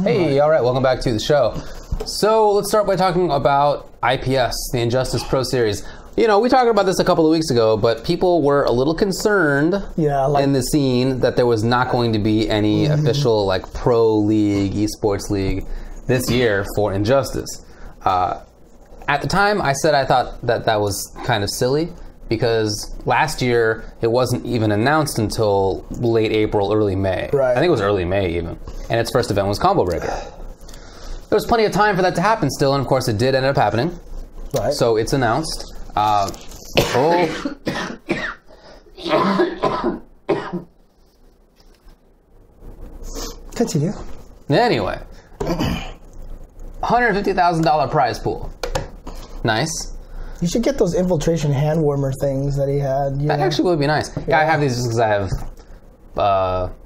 Hey, all right, welcome back to the show. So let's start by talking about IPS, the Injustice Pro Series. You know, we talked about this a couple of weeks ago, but people were a little concerned in the scene that there was not going to be any official like pro league, esports league this year for Injustice. At the time, I said I thought that that was kind of silly because last year it wasn't even announced until late April, early May. Right. I think it was early May even. And its first event was Combo Breaker. There was plenty of time for that to happen still, and of course it did end up happening. Right. So it's announced. Continue. Anyway, $150,000 prize pool. Nice. You should get those infiltration hand warmer things that he had. That actually would be nice. Yeah, I have these just because I have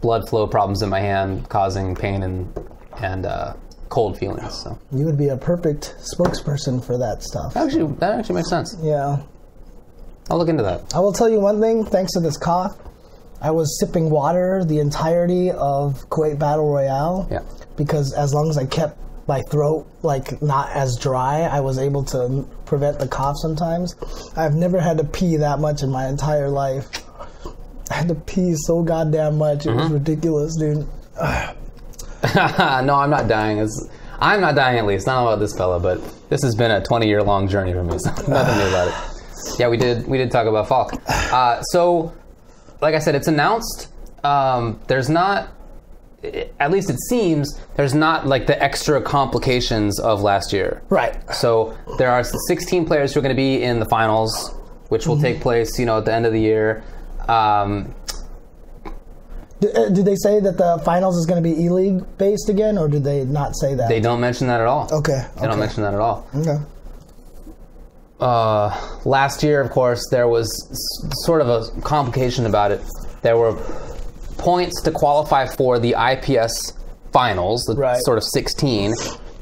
blood flow problems in my hand, causing pain and cold feelings. So you would be a perfect spokesperson for that stuff. Actually, that actually makes sense. Yeah. I'll look into that. I will tell you one thing. Thanks to this cough, I was sipping water the entirety of Kuwait Battle Royale. Yeah. Because as long as I kept my throat like not as dry, I was able to prevent the cough sometimes. I've never had to pee that much in my entire life. I had to pee so goddamn much. It was ridiculous, dude. No, I'm not dying. I'm not dying at least. I don't know about this fella, but this has been a 20-year-long journey for me, so nothing new about it. Yeah, we did talk about Falke. So, like I said, it's announced. There's not, at least it seems, there's not like the extra complications of last year. Right. So there are 16 players who are going to be in the finals, which will take place, at the end of the year. Did they say that the finals is going to be E-League based again, or did they not say that? They don't mention that at all. Okay. They don't mention that at all. Okay. Last year, of course, there was sort of a complication about it. There were points to qualify for the IPS finals, the sort of 16,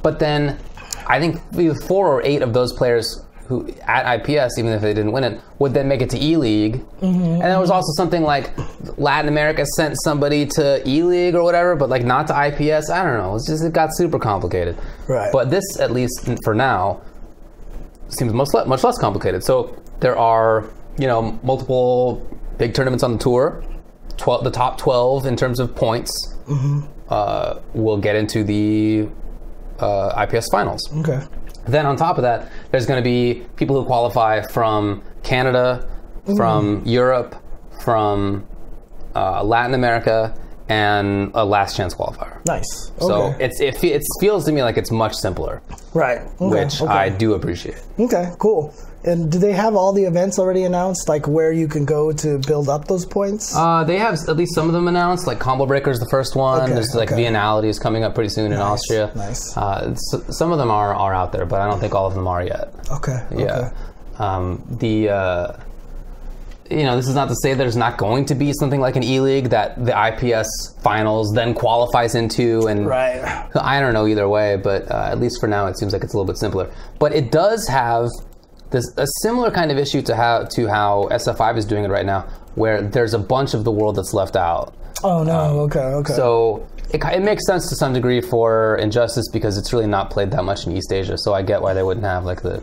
but then I think 4 or 8 of those players who at IPS, even if they didn't win it, would then make it to E-League. And there was also something like Latin America sent somebody to E-League or whatever, but like not to IPS. I don't know. It got super complicated. Right. But this, at least for now, seems much less complicated. So there are, multiple big tournaments on the tour. The top 12 in terms of points will get into the IPS finals. Okay. Then on top of that, there's going to be people who qualify from Canada, from Europe, from Latin America, and a last chance qualifier. Nice. So Okay. it feels to me like it's much simpler, Right. Okay. which I do appreciate. Okay, cool. And do they have all the events already announced, like where you can go to build up those points? They have at least some of them announced, like Combo Breaker is the first one. Okay, There's like Viennality is coming up pretty soon in Austria. Nice. Some of them are out there, but I don't think all of them are yet. Okay. Yeah. This is not to say there's not going to be something like an E-League that the IPS finals then qualifies into, and Right. I don't know either way, but at least for now it seems like it's a little bit simpler. But it does have a similar kind of issue to how SF5 is doing it right now, where there's a bunch of the world that's left out. Oh no. Okay. So it makes sense to some degree for Injustice because it's really not played that much in East Asia. So I get why they wouldn't have like the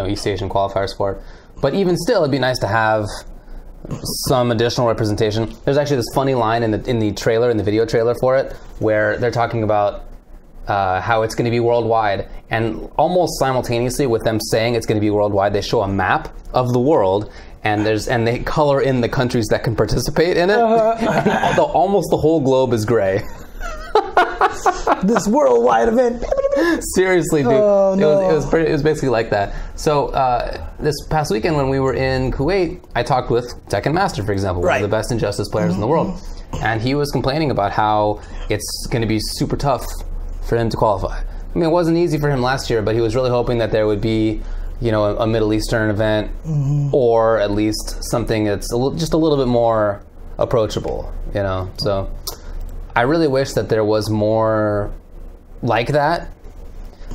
East Asian qualifiers for it. But even still, it'd be nice to have some additional representation. There's actually this funny line in the video trailer for it, where they're talking about how it's going to be worldwide, and almost simultaneously with them saying it's going to be worldwide, they show a map of the world, and they color in the countries that can participate in it. And almost the whole globe is gray. This worldwide event. Seriously, dude. Oh, no. It was basically like that. So this past weekend when we were in Kuwait, I talked with Tekken Master, for example, one of the best Injustice players in the world. And he was complaining about how it's going to be super tough for him to qualify. I mean, it wasn't easy for him last year, but he was really hoping that there would be, a Middle Eastern event, or at least something that's just a little bit more approachable, So I really wish that there was more like that,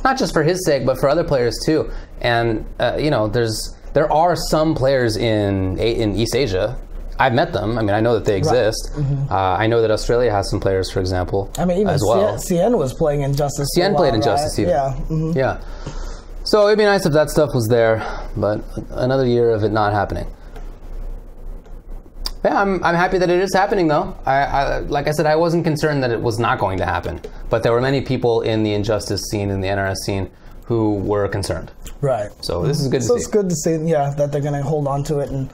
not just for his sake, but for other players too. And there are some players in East Asia, I've met them. I mean, I know that they exist. I know that Australia has some players, for example. I mean, even as well. Cien was playing Injustice. Cien played Injustice, even. Yeah. Yeah. So it'd be nice if that stuff was there, but another year of it not happening. Yeah, I'm happy that it is happening, though. I like I said, I wasn't concerned that it was not going to happen, but there were many people in the Injustice scene, in the NRS scene, who were concerned. Right. So this is good to see. So it's good to see, that they're going to hold on to it, and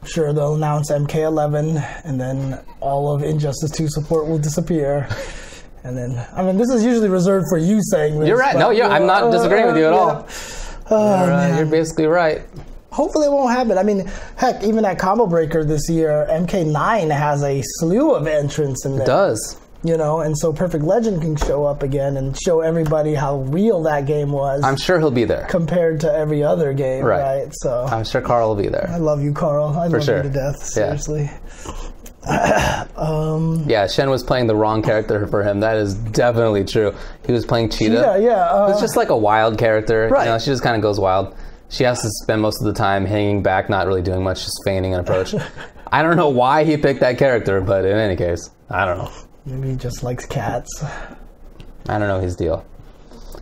sure, they'll announce MK11, and then all of Injustice 2 support will disappear. And then, I mean, this is usually reserved for you saying this. You're right. No, I'm not disagreeing with you at all. You're basically right. Hopefully it won't happen. I mean, heck, even at Combo Breaker this year, MK9 has a slew of entrants in there. It does. And so Perfect Legend can show up again and show everybody how real that game was. I'm sure he'll be there. Compared to every other game, right? So I'm sure Carl will be there. I love you, Carl. I love you to death, seriously. Yeah, Shen was playing the wrong character for him. That is definitely true. He was playing Cheetah. Yeah. It's just like a wild character. Right. She just kind of goes wild. She has to spend most of the time hanging back, not really doing much, just feigning an approach. I don't know why he picked that character, but in any case, I don't know. Maybe he just likes cats. I don't know his deal.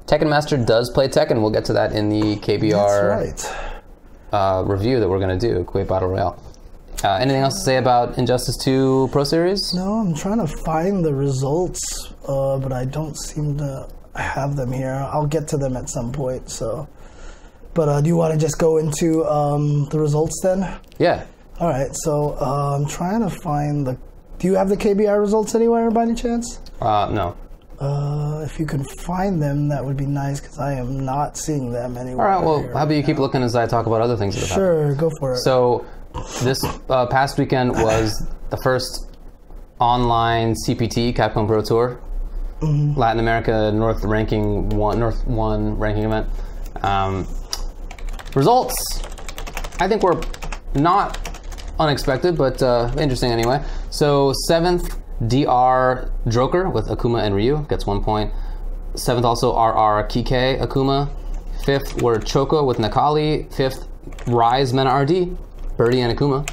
Tekken Master does play Tekken. We'll get to that in the KBR review that we're going to do, Kuwait Battle Royale. Anything else to say about Injustice 2 Pro Series? No, I'm trying to find the results, but I don't seem to have them here. I'll get to them at some point, so... But do you want to just go into the results then? Yeah. All right, so I'm trying to find the... Do you have the KBR results anywhere by any chance? No. If you can find them, that would be nice, because I am not seeing them anywhere. All right, well, how about you keep looking as I talk about other things that have happened? Sure, go for it. So this past weekend was the first online CPT, Capcom Pro Tour, Latin America North 1 ranking event. Results, I think, were not unexpected, but interesting anyway. So 7th, DR Joker with Akuma and Ryu, gets 1 point. 7th also RR Kike Akuma. 5th were Choco with Nakali. 5th, Rise Mena RD, Birdie and Akuma.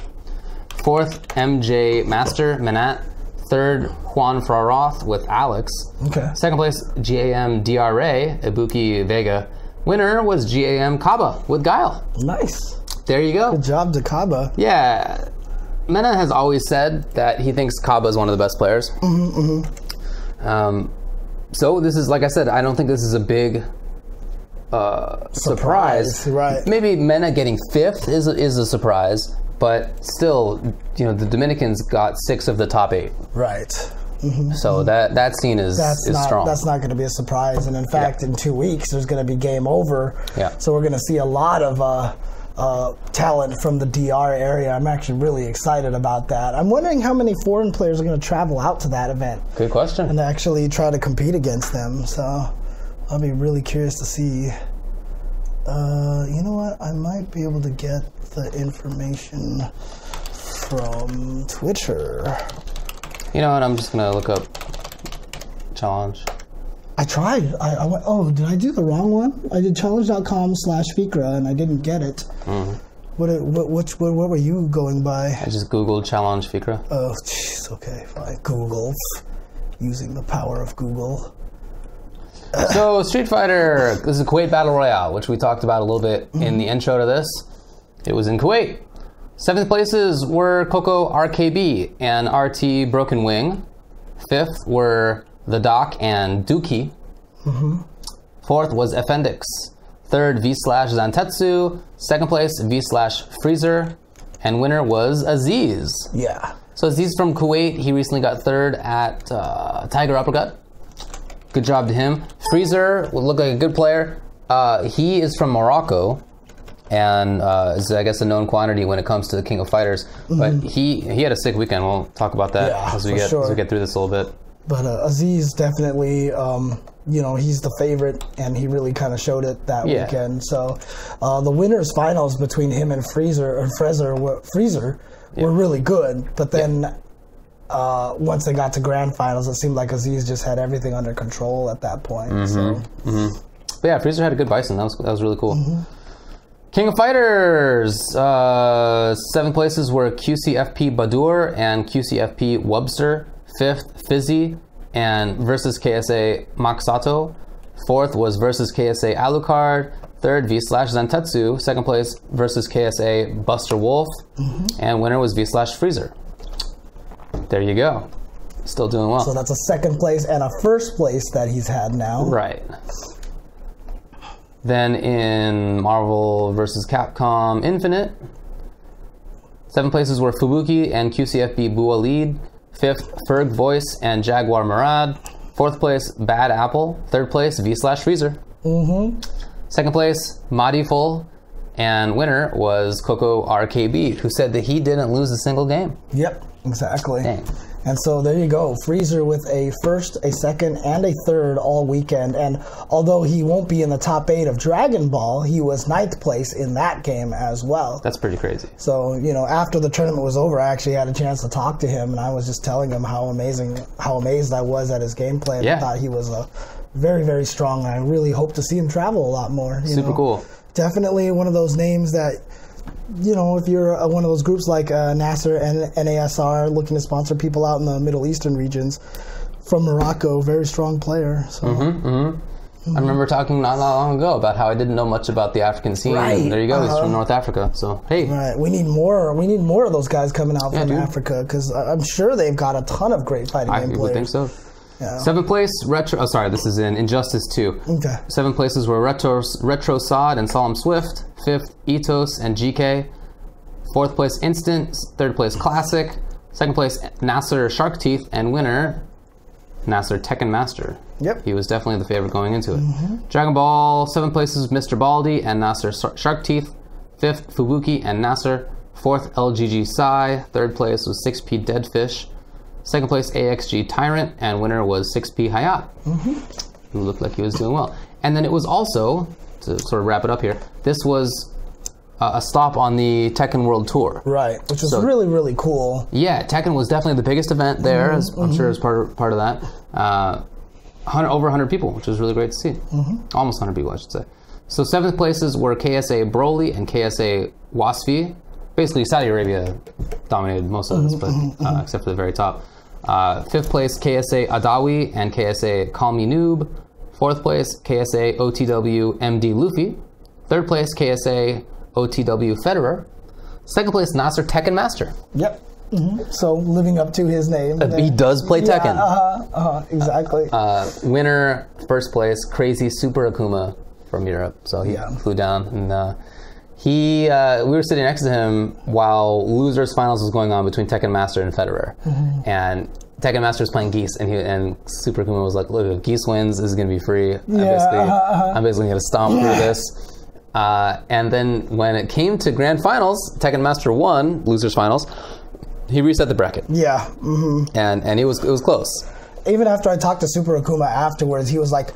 4th, MJ Master Menat. 3rd, Juan Fraroth with Alex. Okay. 2nd place, GAM DRA, Ibuki Vega. Winner was GAM Kaba with Guile. Nice. There you go. Good job to Kaba. Yeah. Mena has always said that he thinks Kaba is one of the best players. So this is, like I said, I don't think this is a big surprise. Right. Maybe Mena getting 5th is a surprise, but still, the Dominicans got 6 of the top 8. Right. So that scene is strong. That's not going to be a surprise. And in fact, in 2 weeks, there's going to be Game Over. Yeah. So we're going to see a lot of talent from the DR area. I'm actually really excited about that. I'm wondering how many foreign players are going to travel out to that event. Good question. And actually try to compete against them. So I'll be really curious to see. You know what? I might be able to get the information from Twitter. You know what? I'm just going to look up challenge. I tried. I went, did I do the wrong one? I did challenge.com/Fikra and I didn't get it. What were you going by? I just Googled challenge Fikra. Oh, jeez. Okay, fine. Google. Using the power of Google. So, Street Fighter, this is Kuwait Battle Royale, which we talked about a little bit in the intro to this. It was in Kuwait. 7th places were Coco RKB and RT Broken Wing. 5th were The Doc and Dookie. 4th was Effendix. 3rd, V/Zantetsu. 2nd place, V/Freezer. And winner was Aziz. Yeah. So Aziz from Kuwait, he recently got 3rd at Tiger Uppercut. Good job to him. Freezer would look like a good player. He is from Morocco. And is, I guess, a known quantity when it comes to the King of Fighters. But he had a sick weekend. We'll talk about that as we get through this a little bit. But Aziz definitely, he's the favorite, and he really kind of showed it that weekend. So the winners' finals between him and Freezer were really good. But then once they got to grand finals, it seemed like Aziz just had everything under control at that point. But yeah, Freezer had a good bison. That was really cool. King of Fighters. 7th places were QCFP Badur and QCFP Webster. 5th, Fizzy and versus KSA Maksato. 4th was versus KSA Alucard. 3rd, V/Zantetsu. 2nd place versus KSA Buster Wolf. And winner was V/Freezer. There you go. Still doing well. So that's a 2nd place and a 1st place that he's had now. Right. Then in Marvel vs. Capcom Infinite, 7 places were Fubuki and QCFB Buwaleed. 5th, Ferg Voice and Jaguar Murad. 4th place, Bad Apple. 3rd place, V/Freezer. 2nd place, Mahdi Full. And winner was Coco RKB, who said that he didn't lose a single game. Yep, exactly. Dang. And so there you go, Freezer with a 1st, a 2nd, and a 3rd all weekend. And although he won't be in the top 8 of Dragon Ball, he was 9th place in that game as well. That's pretty crazy. So, you know, after the tournament was over, I actually had a chance to talk to him, and I was just telling him how amazed I was at his gameplay. And I thought he was very, very strong, and I really hope to see him travel a lot more. Super cool. Definitely one of those names that, you know, if you're one of those groups like Nasser and NASR looking to sponsor people out in the Middle Eastern regions, from Morocco, very strong player. So. I remember talking not long ago about how I didn't know much about the African scene. Right. And there you go, he's from North Africa. So, hey. Right. We need more of those guys coming out from Africa, because I'm sure they've got a ton of great fighting game players. I would think so. Yeah. 7th place, this is in Injustice 2. Okay. 7th places were Retro Sod and Solemn Swift. 5th, Ethos and GK. 4th place, Instant. 3rd place, Classic. 2nd place, Nasser Shark Teeth. And winner, Nasser Tekken Master. Yep. He was definitely the favorite going into it. Dragon Ball, 7th places, Mr. Baldy and Nasser Shark Teeth. 5th, Fubuki and Nasser. 4th, LGG Sai. 3rd place was 6P Deadfish. 2nd place, AXG Tyrant, and winner was 6P Hayat, who looked like he was doing well. And then it was also, to sort of wrap it up here, this was a stop on the Tekken World Tour. Right, which was really, really cool. Yeah, Tekken was definitely the biggest event there, as I'm sure as part of that. Over 100 people, which was really great to see. Almost 100 people, I should say. So 7th places were KSA Broly and KSA Wasfi. Basically, Saudi Arabia dominated most of this, but except for the very top. 5th place, KSA Adawi and KSA Call Me Noob. 4th place, KSA OTW MD Luffy. 3rd place, KSA OTW Federer. 2nd place, Nasser Tekken Master. Yep. So living up to his name. He does play Tekken. Exactly. Winner, 1st place, Crazy Super Akuma from Europe. So he flew down and we were sitting next to him while Losers Finals was going on between Tekken Master and Federer. And Tekken Master was playing Geese, and Super Kuma was like, look, if Geese wins, this is going to be free. I'm basically going to stomp through this. And then when it came to Grand Finals, Tekken Master won Losers Finals. He reset the bracket. Yeah. And it was close. Even after I talked to Super Akuma afterwards, he was like,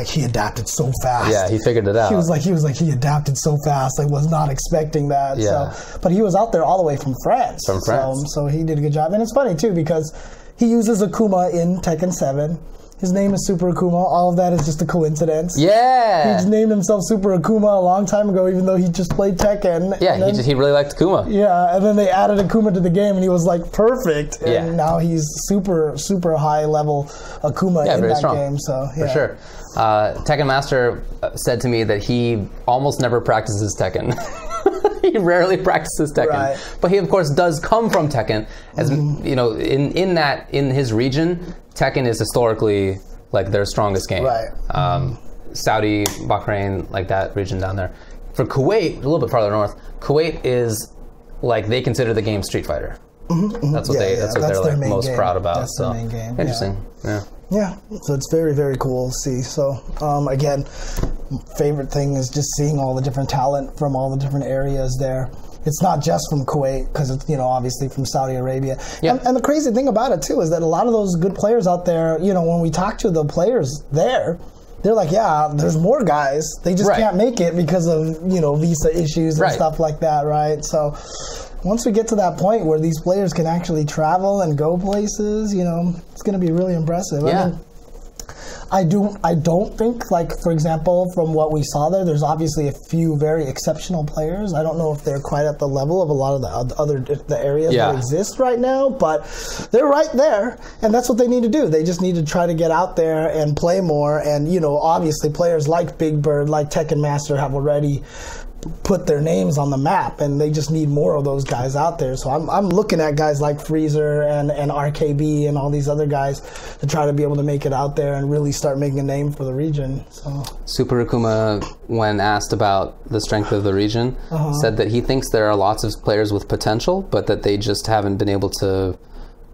he adapted so fast. Yeah, he figured it out. He was like, he adapted so fast. I was not expecting that. Yeah. So, but he was out there all the way from France. So he did a good job. And it's funny, too, because he uses Akuma in Tekken 7. His name is Super Akuma. All of that is just a coincidence. Yeah. He just named himself Super Akuma a long time ago, even though he just played Tekken. Yeah, he really liked Akuma. Yeah, and then they added Akuma to the game, and he was like perfect. And now he's super, super high level Akuma in that game. So for sure. Tekken Master said to me that he almost never practices Tekken. He rarely practices Tekken, but he of course does come from Tekken. As you know, in his region, Tekken is historically like their strongest game. Right. Saudi, Bahrain, like that region down there. For Kuwait, a little bit farther north, Kuwait is like they consider the game Street Fighter. That's what they're like most proud about. That's their main game. Interesting. Yeah, so it's very, very cool to see. So, again, favorite thing is just seeing all the different talent from all the different areas there. It's not just from Kuwait, because it's, obviously from Saudi Arabia. Yep. And the crazy thing about it, too, is that a lot of those good players out there, when we talk to the players there, they're like, yeah, there's more guys. They just can't make it because of, visa issues and stuff like that, right? So once we get to that point where these players can actually travel and go places, it's going to be really impressive. Yeah. I don't think, like, for example, from what we saw there's obviously a few very exceptional players. I don't know if they're quite at the level of a lot of the areas that exist right now, but they're right there, and that's what they need to do. They just need to try to get out there and play more, and, you know, obviously players like Big Bird, like Tekken Master have already put their names on the map, and they just need more of those guys out there. So I'm looking at guys like Freezer and RKB and all these other guys to try to be able to make it out there and really start making a name for the region. So Super Akuma, when asked about the strength of the region, said that he thinks there are lots of players with potential, but that they just haven't been able to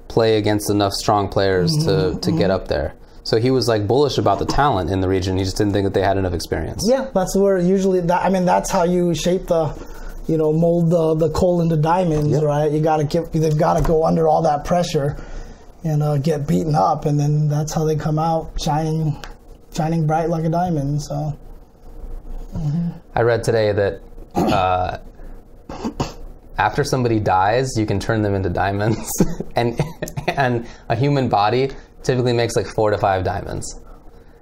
play against enough strong players to get up there. So he was like bullish about the talent in the region. He just didn't think that they had enough experience. Yeah, that's where usually, that's how you shape mold the coal into diamonds, right? They've got to go under all that pressure and get beaten up, and then that's how they come out shining bright like a diamond. So I read today that after somebody dies, you can turn them into diamonds, and a human body typically makes like 4 to 5 diamonds,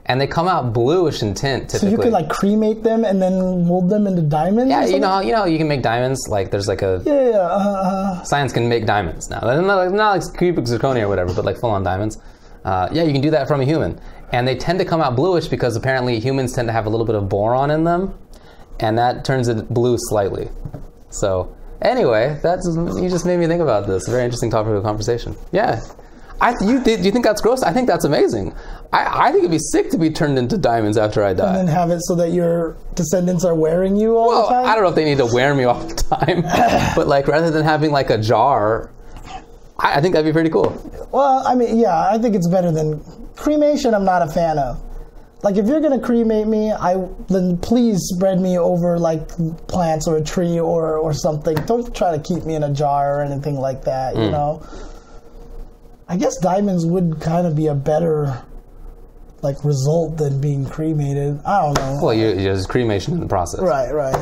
and they come out bluish in tint. Typically, so you could like cremate them and then mold them into diamonds. Yeah, you know, you can make diamonds. Like there's like a science can make diamonds now. Not like cubic zirconia or whatever, but like full on diamonds. Yeah, you can do that from a human, and they tend to come out bluish because apparently humans tend to have a little bit of boron in them, and that turns it blue slightly. So anyway, you just made me think about this. Very interesting topic of conversation. Yeah. Do you think that's gross? I think that's amazing. I think it'd be sick to be turned into diamonds after I die. And then have it so that your descendants are wearing you all the time? I don't know if they need to wear me all the time. But like rather than having like a jar, I think that'd be pretty cool. Well, I mean, yeah, I think it's better than cremation. I'm not a fan of. Like, if you're going to cremate me, then please spread me over, like, plants or a tree or something. Don't try to keep me in a jar or anything like that, you know? I guess diamonds would kind of be a better, like, result than being cremated. I don't know. Well, there's cremation in the process. Right.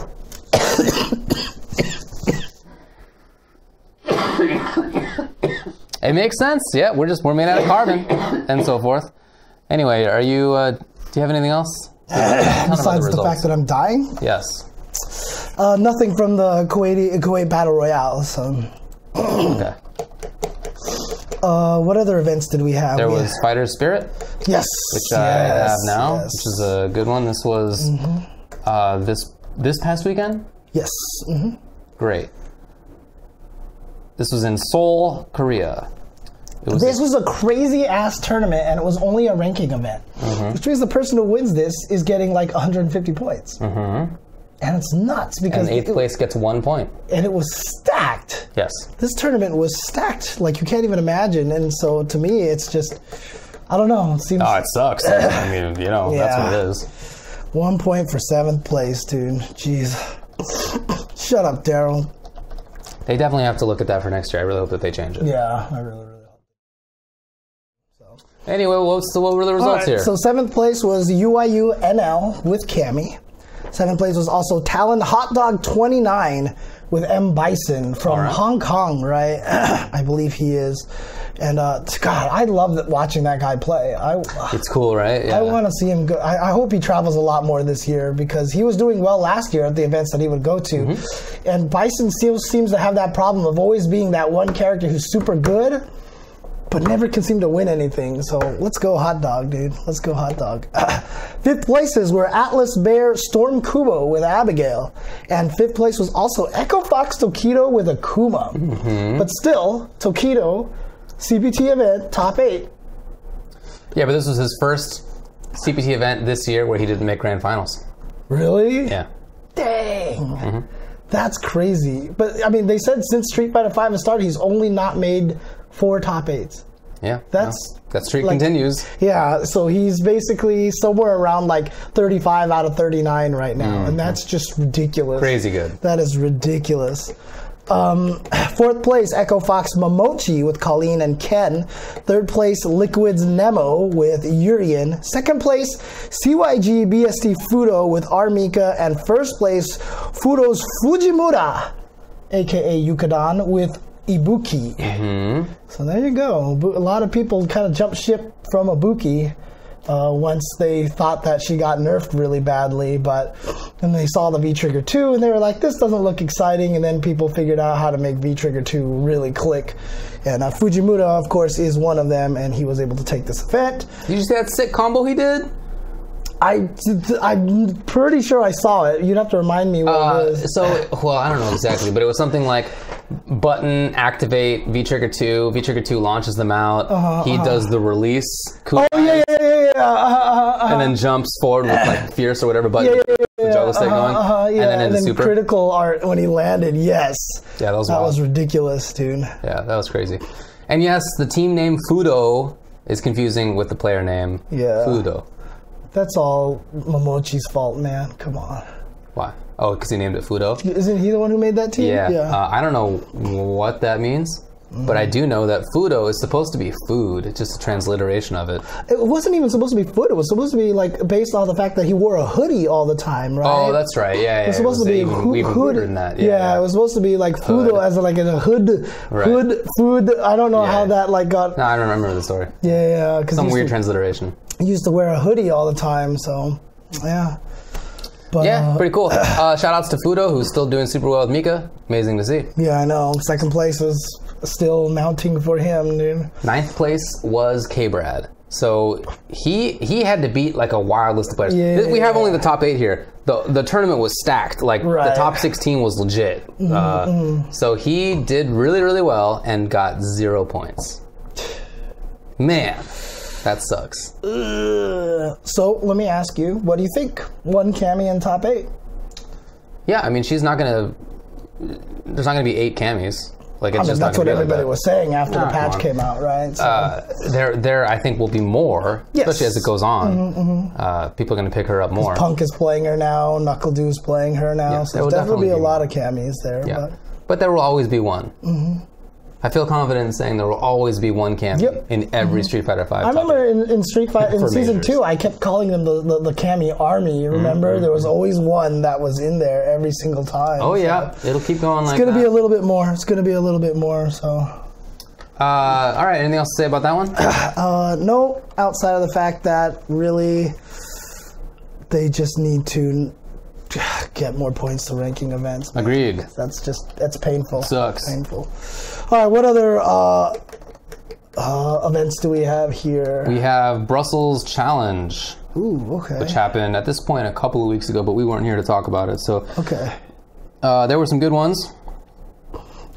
It makes sense. Yeah, we're made out of carbon and so forth. Anyway, do you have anything else? Besides the fact that I'm dying? Yes. Nothing from the Kuwait Battle Royale. So. Okay. What other events did we have? There was Fighter's Spirit. Yes. Which I have now, which is a good one. This was this past weekend? Yes. Great. This was in Seoul, Korea. This was a crazy-ass tournament, and it was only a ranking event. Which means the person who wins this is getting like 150 points. And it's nuts because... And 8th place gets 1 point. And it was stacked. Yes. This tournament was stacked like you can't even imagine. And so to me, it's just... I don't know. It seems... Oh, it sucks. I mean, that's what it is. 1 point for 7th place, dude. Jeez. Shut up, Daryl. They definitely have to look at that for next year. I really hope that they change it. Yeah, I really hope. Anyway, what were the results here? So 7th place was UIU NL with Cammy. 7th place was also Talon Hot Dog 29 with M. Bison from Hong Kong, right? I believe he is. And God, I love watching that guy play. It's cool, right? Yeah. I want to see him go. I hope he travels a lot more this year because he was doing well last year at the events that he would go to. And Bison still seems to have that problem of always being that one character who's super good, but never can seem to win anything. So let's go Hot Dog, dude. Let's go Hot Dog. 5th places were Atlas Bear Storm Kubo with Abigail. And 5th place was also Echo Fox Tokido with Akuma. But still, Tokido, CPT event, top 8. Yeah, but this was his first CPT event this year where he didn't make grand finals. Really? Yeah. Dang. That's crazy. But, I mean, they said since Street Fighter V has started, he's only not made 4 top 8s. Yeah. That streak continues. Yeah, so he's basically somewhere around like 35 out of 39 right now. And that's just ridiculous. Crazy good. That is ridiculous. 4th place, Echo Fox Momochi with Colleen and Ken. 3rd place, Liquid's Nemo with Urian. 2nd place, CYG BST Fudo with Armika. And 1st place, Fudo's Fujimura, aka Yukadan, with Ibuki. So there you go. A lot of people kind of jumped ship from Ibuki. once they thought that she got nerfed really badly, but then they saw the V-Trigger 2 and they were like, this doesn't look exciting, and then people figured out how to make V-Trigger 2 really click. And Fujimura, of course, is one of them, and he was able to take this event. Did you see that sick combo he did? I'm pretty sure I saw it. You'd have to remind me what it is. Well, I don't know exactly, but it was something like button, activate, V-Trigger 2. V-Trigger 2 launches them out. He does the release. Oh, yeah. And then jumps forward with like fierce or whatever button. The juggle stick going. And then into super. Critical art when he landed, yes. Yeah, that was wild. That was ridiculous, dude. Yeah, that was crazy. And yes, the team name Fudo is confusing with the player name. Yeah. Fudo. That's all Momochi's fault, man. Come on. Why? Oh, because he named it Fudo? Isn't he the one who made that team? Yeah. I don't know what that means, but I do know that Fudo is supposed to be food. It's just a transliteration of it. It wasn't even supposed to be food. It was supposed to be like based on the fact that he wore a hoodie all the time, right? Oh, that's right. Yeah. It was supposed to be hood in that. Yeah, it was supposed to be like Fudo as like in a hood, food. I don't know how that like got. No, I don't remember the story. Yeah. Some weird transliteration. He used to wear a hoodie all the time, so yeah. But, yeah, pretty cool. Shout outs to Fudo, who's still doing super well with Mika. Amazing to see. Yeah, I know. Second place is still mounting for him, dude. 9th place was K-Brad. So he had to beat like a wild list of players. We have only the top 8 here. The tournament was stacked. Like the top 16 was legit. So he did really, really well and got 0 points. Man. That sucks. So let me ask you, what do you think? One Cammy in top 8? Yeah, I mean, there's not gonna be 8 Cammies. Like it's just that's what everybody like was saying after the patch came out, right? So. There I think will be more, especially as it goes on. People are gonna pick her up more. Punk is playing her now. Knuckle Dew's playing her now. So there'll definitely be a lot of Cammies there. Yeah. But there will always be one. I feel confident in saying there will always be one Cammy in every Street Fighter V. I remember in Street Fighter in Season 2, I kept calling them the Cammy Army. You remember? There was always one that was in there every single time. Oh, yeah. It'll keep going like that. It's going to be a little bit more. It's going to be a little bit more, so... all right, anything else to say about that one? No, outside of the fact that really they just need to get more points to ranking events. Man. Agreed. That's painful. Sucks. Painful. All right, what other events do we have here? We have Brussels Challenge. Ooh, okay. Which happened at this point a couple of weeks ago, but we weren't here to talk about it. So okay. There were some good ones.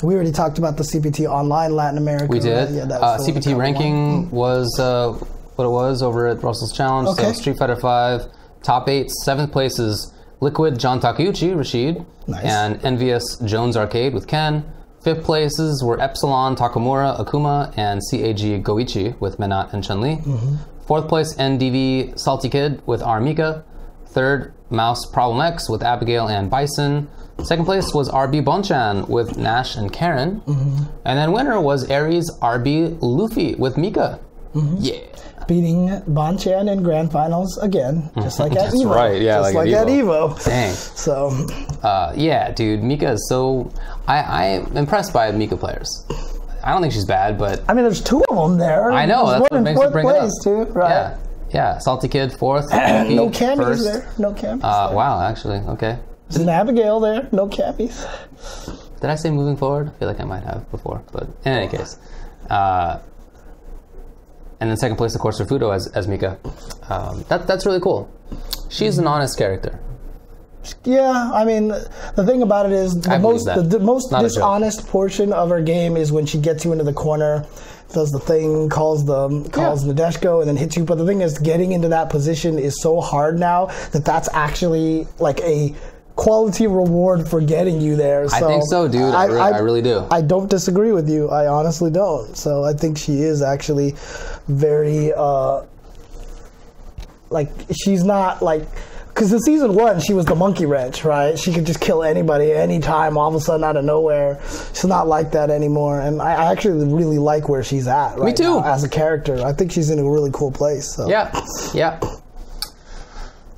We already talked about the CPT Online Latin America. We did. Right? Yeah, CPT ranking was what it was over at Brussels Challenge. Okay. So Street Fighter V, top 8, 7th place is Liquid John Takeuchi, Rashid, and Envious Jones Arcade with Ken. 5th places were Epsilon, Takamura, Akuma, and CAG Goichi with Menat and Chun-Li. 4th place, NDV Salty Kid with Armika. 3rd, Mouse Problem X with Abigail and Bison. 2nd place was RB Bonchan with Nash and Karen. And then winner was Aries RB Luffy with Mika. Yeah. Beating Bonchan in grand finals again, just like at Evo. That's right, yeah, just like at Evo. Dang. So, yeah, dude, Mika is so... I'm impressed by Mika players. I don't think she's bad, but... I mean, there's 2 of them there. I know, there's that's what makes me bring it up. Too, right? Yeah, Salty Kid, 4th. No Cammies there. No Cammies there. Wow, actually, okay. There's an Abigail there. No Cammies. Did I say moving forward? I feel like I might have before, but in any case. And then 2nd place, of course, for Fudo as Mika. That's really cool. She's an honest character. Yeah, I mean, the thing about it is the most dishonest portion of her game is when she gets you into the corner, does the thing, calls Nadeshko, and then hits you. But the thing is, getting into that position is so hard now that that's actually like a quality reward for getting you there. So I think so, dude. I really do. I don't disagree with you. I honestly don't. So I think she is actually very, like, she's not like... Because in Season 1, she was the monkey wrench, right? She could just kill anybody anytime, all of a sudden out of nowhere. She's not like that anymore. And I actually really like where she's at right now as a character. I think she's in a really cool place. So. Yeah.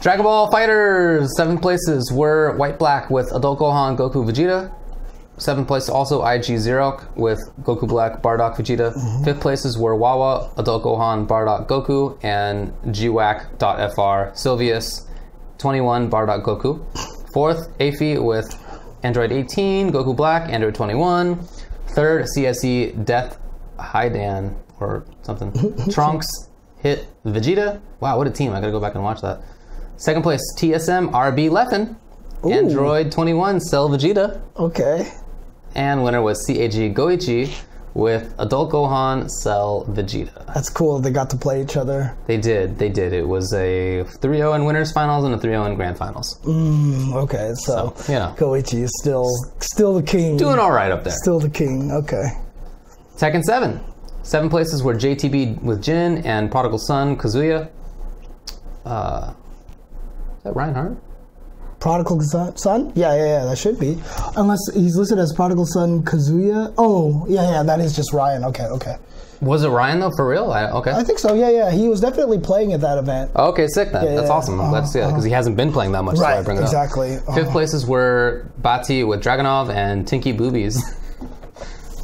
Dragon Ball Fighters, 7th places were White Black with Adult Gohan, Goku, Vegeta. 7th place, also IG Xerox with Goku Black, Bardock, Vegeta. 5th places were Wawa, Adult Gohan, Bardock, Goku, and GWAC.FR, Sylvius, 21, Bardock, Goku. 4th, Aphie with Android 18, Goku Black, Android 21. 3rd, CSE, Death Haidan, or something. Trunks, Hit, Vegeta. Wow, what a team. I gotta go back and watch that. 2nd place, TSM, RB Leffen. Android 21, Cell Vegeta. Okay. And winner was CAG Goichi with Adult Gohan, Cell Vegeta. That's cool. They got to play each other. They did. It was a 3-0 in winners finals and a 3-0 in grand finals. Okay, so you know, Goichi is still the king. Doing all right up there. Still the king. Okay. Tekken 7. 7 places were JTB with Jin and Prodigal Son Kazuya. Is that Reinhardt? Prodigal Son? Yeah, that should be. Unless he's listed as Prodigal Son Kazuya. Oh, yeah, that is just Ryan. Okay. Was it Ryan, though, for real? Okay. I think so, yeah. He was definitely playing at that event. Okay, sick then. That's awesome. I'm glad to see that, because he hasn't been playing that much, right, so I bring it exactly. up. 5th places were Bati with Dragonov and Tinky Boobies.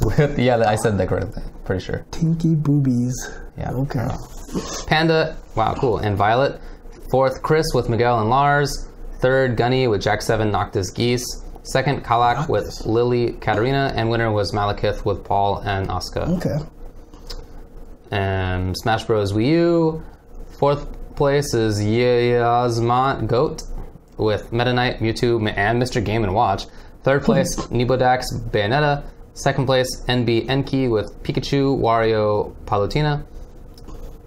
I said that correctly. Pretty sure. Tinky Boobies. Yeah. Okay. Panda, wow, cool. And Violet. 4th, Chris with Miguel and Lars. 3rd, Gunny with Jack 7 Noctis Geese. 2nd, Kalak with Lily Katarina. And winner was Malekith with Paul and Asuka. Okay. And Smash Bros. Wii U. 4th place is Yasmat Goat with Meta Knight, Mewtwo, and Mr. Game & Watch. 3rd place, Nibodax Bayonetta. 2nd place, NB Enki with Pikachu, Wario, Palutena.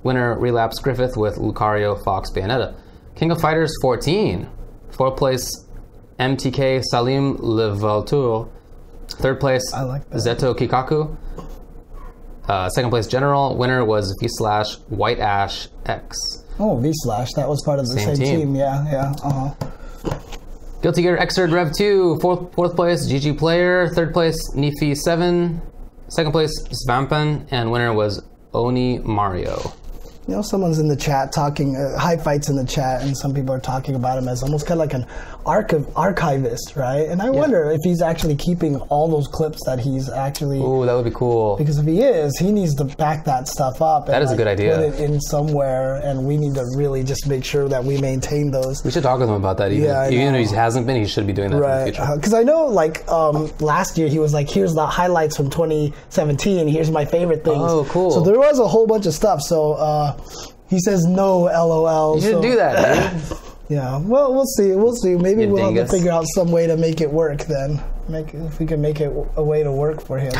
Winner, Relapse Griffith with Lucario, Fox, Bayonetta. King of Fighters 14. 4th place, MTK Salim Levaltour. 3rd place, Zeto Kikaku. 2nd place, General. Winner was V/ White Ash X. Oh, V/. That was part of the same team. Yeah. Guilty Gear Xrd Rev 2. 4th place, GG Player. 3rd place, Nifi 7. 2nd place, Svampan. And winner was Oni Mario. You know, someone's in the chat talking, High Fight's in the chat, and some people are talking about him as almost kind of like an archivist, right? And I wonder if he's actually keeping all those clips that he's actually... Ooh, that would be cool. Because if he is, he needs to back that stuff up. That is a good idea. Put it in somewhere, and we need to really just make sure that we maintain those. We should talk with him about that. Even if he hasn't been, he should be doing that in the future. Because I know, like, last year he was like, here's the highlights from 2017, here's my favorite things. Oh, cool. So there was a whole bunch of stuff, so... he says no, LOL. You should do that, dude. Yeah, well, we'll see. Maybe we'll have to figure out some way to make it work then. If we can make it a way to work for him.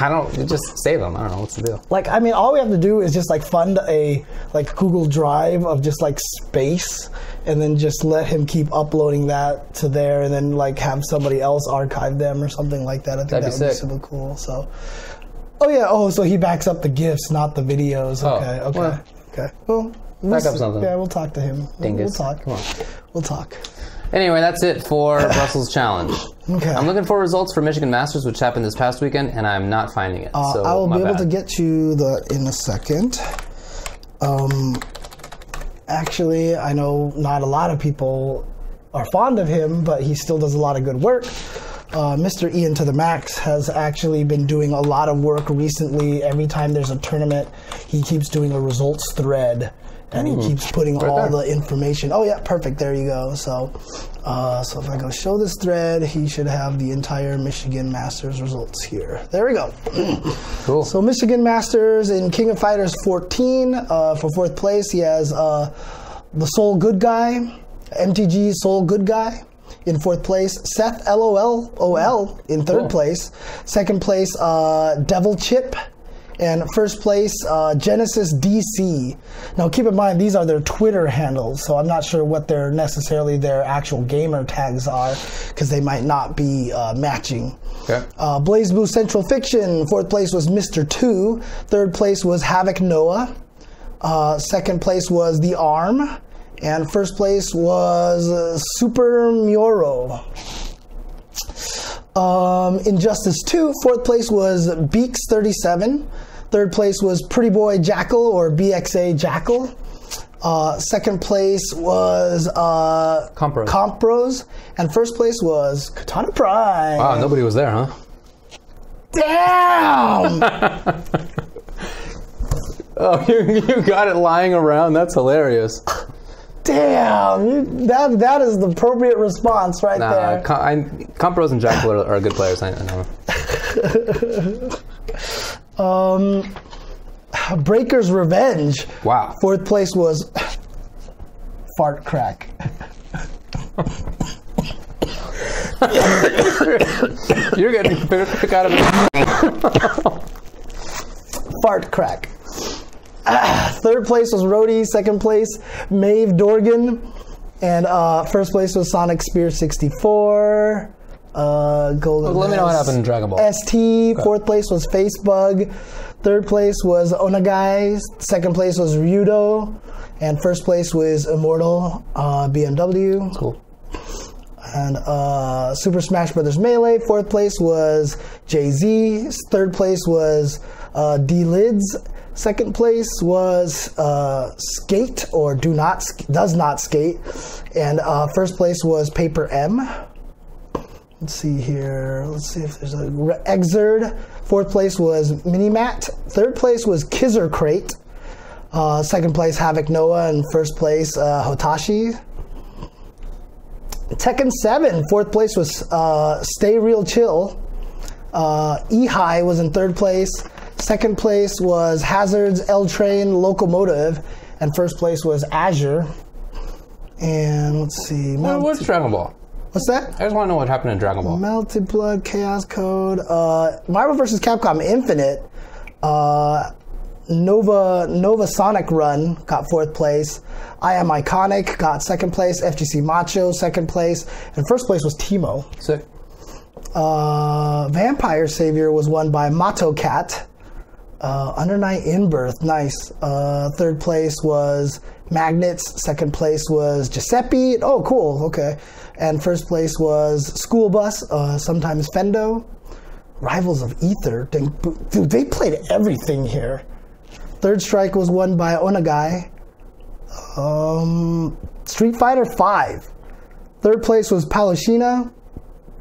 Just save them. I don't know, what's the deal? Like, I mean, all we have to do is just like fund a Google Drive of just like space, and then just let him keep uploading that to there, and then like have somebody else archive them or something like that. I think that would be super cool. So, so he backs up the GIFs, not the videos. Okay. Well, back up something. Yeah, we'll talk to him. We'll talk. Come on. We'll talk. Anyway, that's it for Brussels Challenge. Okay. I'm looking for results for Michigan Masters, which happened this past weekend, and I'm not finding it. So I will be able to get you in a second. Actually, I know not a lot of people are fond of him, but he still does a lot of good work. Mr. Ian to the Max has actually been doing a lot of work recently. Every time there's a tournament, he keeps doing a results thread, and he keeps putting all the information. Oh yeah, perfect. There you go. So if I go show this thread, he should have the entire Michigan Masters results here. There we go. Cool. So Michigan Masters in King of Fighters 14 for 4th place. He has the Soul Good Guy, MTG Soul Good Guy. In 4th place, Seth LOL in 3rd place. 2nd place, Devil Chip. And 1st place, Genesis DC. Now keep in mind, these are their Twitter handles, so I'm not sure what their actual gamer tags are, because they might not be matching. Okay. Blaze Blue Central Fiction. 4th place was Mr. 2. 3rd place was Havoc Noah. 2nd place was The Arm. And 1st place was Super Muro. Injustice 2, 4th place was Beaks37. 3rd place was Pretty Boy Jackal, or BXA Jackal. 2nd place was Compros. And 1st place was Katana Prime. Wow, nobody was there, huh? Damn! Oh, you got it lying around. That's hilarious. Damn! That is the appropriate response right there. Comp Bros and Jack are good players. I know. Breaker's Revenge. Wow. 4th place was Fart Crack. You're getting pick out of it. Fart Crack. 3rd place was Rhodey. 2nd place, Maeve Dorgan. And 1st place was Sonic Spear 64. Golden Let me know what happened in Dragon Ball. ST. 4th place was Facebug. 3rd place was Onagai. 2nd place was Ryudo. And 1st place was Immortal BMW. That's cool. And Super Smash Bros. Melee. 4th place was Jay-Z. 3rd place was D-Lids. 2nd place was Skate or Does Not Skate. And 1st place was Paper M. Let's see here. Let's see if there's a Exerd. 4th place was Minimat. 3rd place was Kizzer Crate. 2nd place Havoc Noah, and 1st place Hotashi. Tekken 7. 4th place was Stay Real Chill. E-High was in 3rd place. 2nd place was Hazards, L-Train, Locomotive, and 1st place was Azure. And let's see. What's Dragon Ball? What's that? I just want to know what happened in Dragon Ball. Melted Blood, Chaos Code, Marvel vs. Capcom Infinite, Nova Sonic Run got 4th place. I Am Iconic got 2nd place. FGC Macho 2nd place, and 1st place was Timo. Sick. Vampire Savior was won by Mato Cat. Under Night In Birth, nice. 3rd place was Magnets. 2nd place was Giuseppe. Oh, cool. Okay. And 1st place was School Bus, sometimes Fendo. Rivals of Ether. Dude, they played everything here. 3rd Strike was won by Onagai. Street Fighter V. 3rd place was Palutena.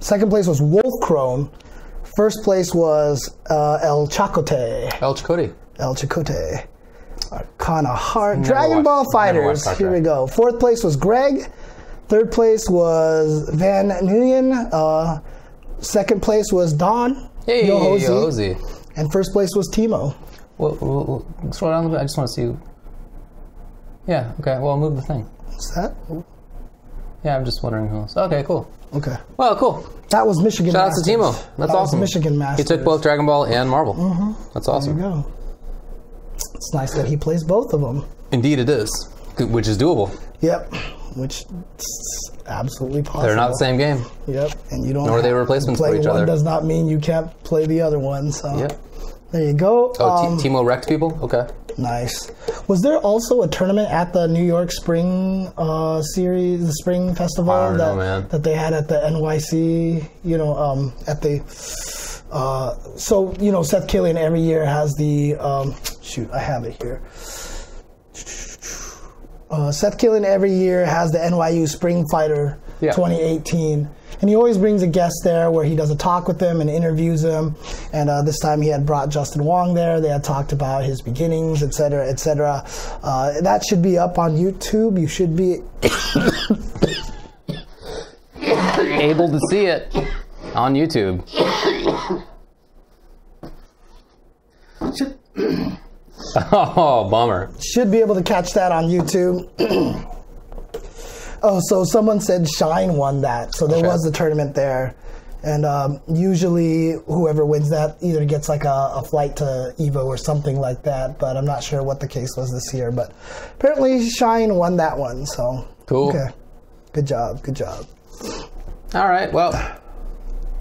2nd place was Wolfcrone. 1st place was El Chacote. El Chakotay. El Chacote. Arcana Heart. Dragon Ball Fighters. Here we go. 4th place was Greg. 3rd place was Van Nguyen. 2nd place was Don. Hey, Yohozi. And 1st place was Timo. Well, scroll down a little bit. I just want to see. Yeah, okay. Well, I'll move the thing. What's that? Yeah, I'm just wondering who else. Okay, cool. Okay. Well, cool. That was Michigan Shout Masters. out to Timo. That's awesome. Michigan Masters. He took both Dragon Ball and Marvel. Mm-hmm. That's awesome. There you go. It's nice that he plays both of them. Indeed it is. Which is doable. Yep. Which is absolutely possible. They're not the same game. Yep. And you don't Nor are they replacements for each other. One does not mean you can't play the other one. So yep. There you go. Oh, Timo wrecked people? Okay. Nice. Was there also a tournament at the New York Spring Series, the Spring Festival that they had at the NYC? You know, at the so you know, Seth Killian every year has the shoot, I have it here. Seth Killian every year has the NYU Spring Fighter 2018. And he always brings a guest there where he does a talk with them and interviews them. And this time he had brought Justin Wong there. They had talked about his beginnings, et cetera, et cetera. That should be up on YouTube. You should be able to see it on YouTube. Oh, bummer. Should be able to catch that on YouTube. Oh, so someone said Shine won that. So there was a tournament there. And usually whoever wins that either gets like a flight to Evo or something like that. But I'm not sure what the case was this year. But apparently Shine won that one. So cool. Okay. Good job. Good job. All right. Well,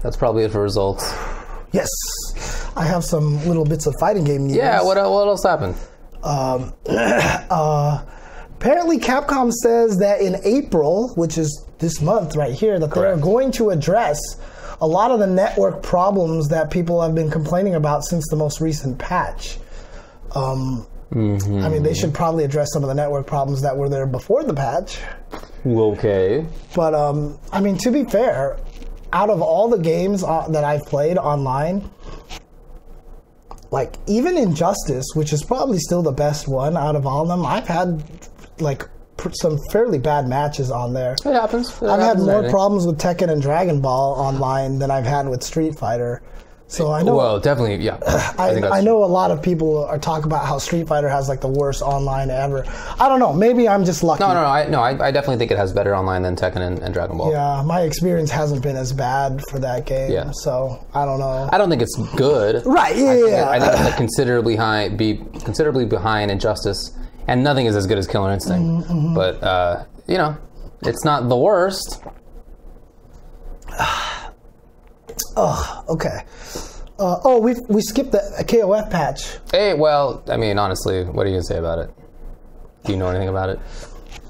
that's probably it for results. Yes. I have some little bits of fighting game news. Yeah. What else happened? Apparently Capcom says that in April, which is this month right here, that they're going to address a lot of the network problems that people have been complaining about since the most recent patch. I mean, they should probably address some of the network problems that were there before the patch. Okay. But, I mean, to be fair, out of all the games that I've played online, like even Injustice, which is probably still the best one out of all of them, I've had like some fairly bad matches on there. It happens. I've had more problems with Tekken and Dragon Ball online than I've had with Street Fighter. So I know. Well, definitely, yeah. I know a lot of people are talking about how Street Fighter has like the worst online ever. I don't know. Maybe I'm just lucky. No. I definitely think it has better online than Tekken and Dragon Ball. Yeah, my experience hasn't been as bad for that game. Yeah. So I don't know. I don't think it's good. Right. Yeah. I think it's like considerably behind Injustice, and nothing is as good as Killer Instinct. But you know, it's not the worst. Oh, okay. We skipped the KOF patch. Hey, well, I mean, honestly, what are you gonna say about it? Do you know anything about it?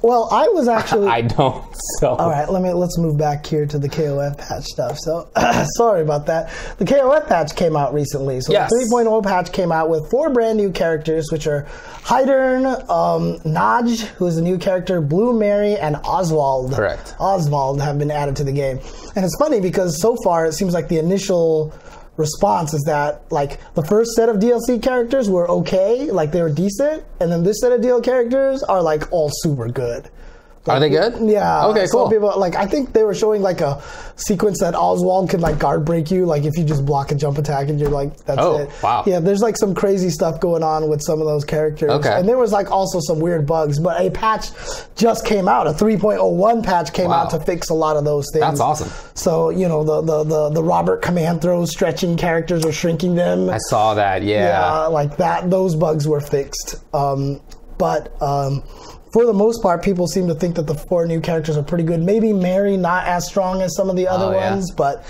Well, I was actually. I don't. So. All right, let's move back here to the KOF patch stuff. So, sorry about that. The KOF patch came out recently. So yes. The 3.0 patch came out with 4 brand new characters, which are Hydern, Naj, who is a new character, Blue Mary, and Oswald. Correct. Oswald have been added to the game, and it's funny because so far it seems like the initial response is that like the first set of DLC characters were okay, like they were decent, and then this set of DLC characters are like all super good. Like, are they good? Yeah. Okay, cool. People, like I think they were showing like a sequence that Oswald could like guard break you, like if you just block a jump attack and you're like, that's it. Oh, wow. Yeah, there's like some crazy stuff going on with some of those characters. Okay. And there was like also some weird bugs, but a patch just came out. A 3.01 patch came out to fix a lot of those things. That's awesome. So, you know, the Robert command throw stretching characters or shrinking them. I saw that, yeah. Like that, those bugs were fixed. For the most part, people seem to think that the 4 new characters are pretty good. Maybe Mary not as strong as some of the other ones, but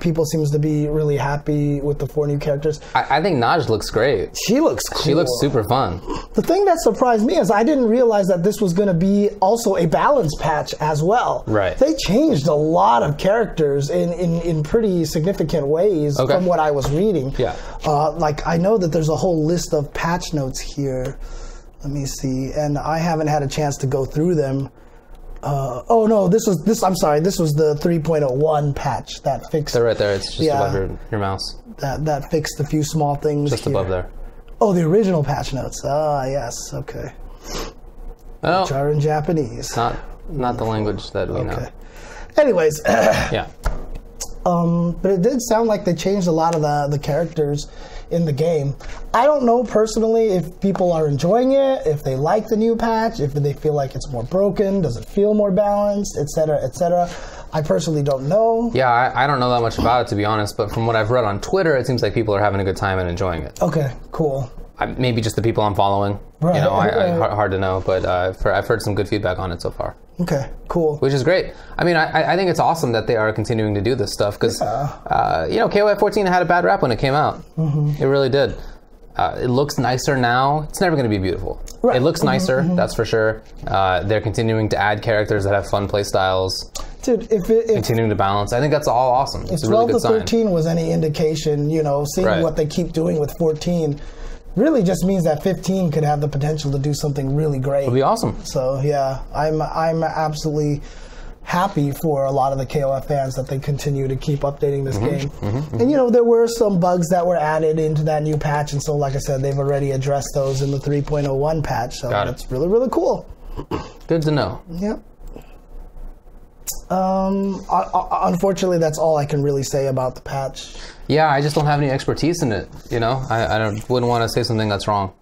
people seems to be really happy with the 4 new characters. I think Naj looks great. She looks cool. She looks super fun. The thing that surprised me is I didn't realize that this was going to be also a balance patch as well. Right. They changed a lot of characters in pretty significant ways from what I was reading. Yeah. Like I know that there's a whole list of patch notes here. Let me see, and I haven't had a chance to go through them. I'm sorry, this was the 3.01 patch that fixed. They're right there. It's just above your mouse. That fixed a few small things. Just here. above there. Oh, the original patch notes. Ah, yes. Okay. Oh, which are in Japanese. Not the language that we know. Anyways. Yeah. But it did sound like they changed a lot of the characters in the game. I don't know personally if people are enjoying it, if they like the new patch, if they feel like it's more broken, does it feel more balanced, etc., etc. I personally don't know. Yeah, I don't know that much about it, to be honest, but from what I've read on Twitter, it seems like people are having a good time and enjoying it. Okay, cool. Maybe just the people I'm following. Right. You know, hard to know, but I've heard some good feedback on it so far. Okay, cool. Which is great. I mean, I think it's awesome that they are continuing to do this stuff because, you know, KOF 14 had a bad rap when it came out. It really did. It looks nicer now. It's never going to be beautiful. Right. It looks nicer, that's for sure. They're continuing to add characters that have fun play styles. Dude, if continuing to balance, I think that's all awesome. It's a really good sign. If 12 to 13 was any indication, you know, seeing what they keep doing with 14 really just means that 15 could have the potential to do something really great. It'll be awesome. So yeah, I'm absolutely happy for a lot of the KOF fans that they continue to keep updating this game. And you know, there were some bugs that were added into that new patch, and so like I said, they've already addressed those in the 3.01 patch. So that's really, really cool. Good to know. Yep. Unfortunately, that's all I can really say about the patch. Yeah, I just don't have any expertise in it. You know, I wouldn't want to say something that's wrong.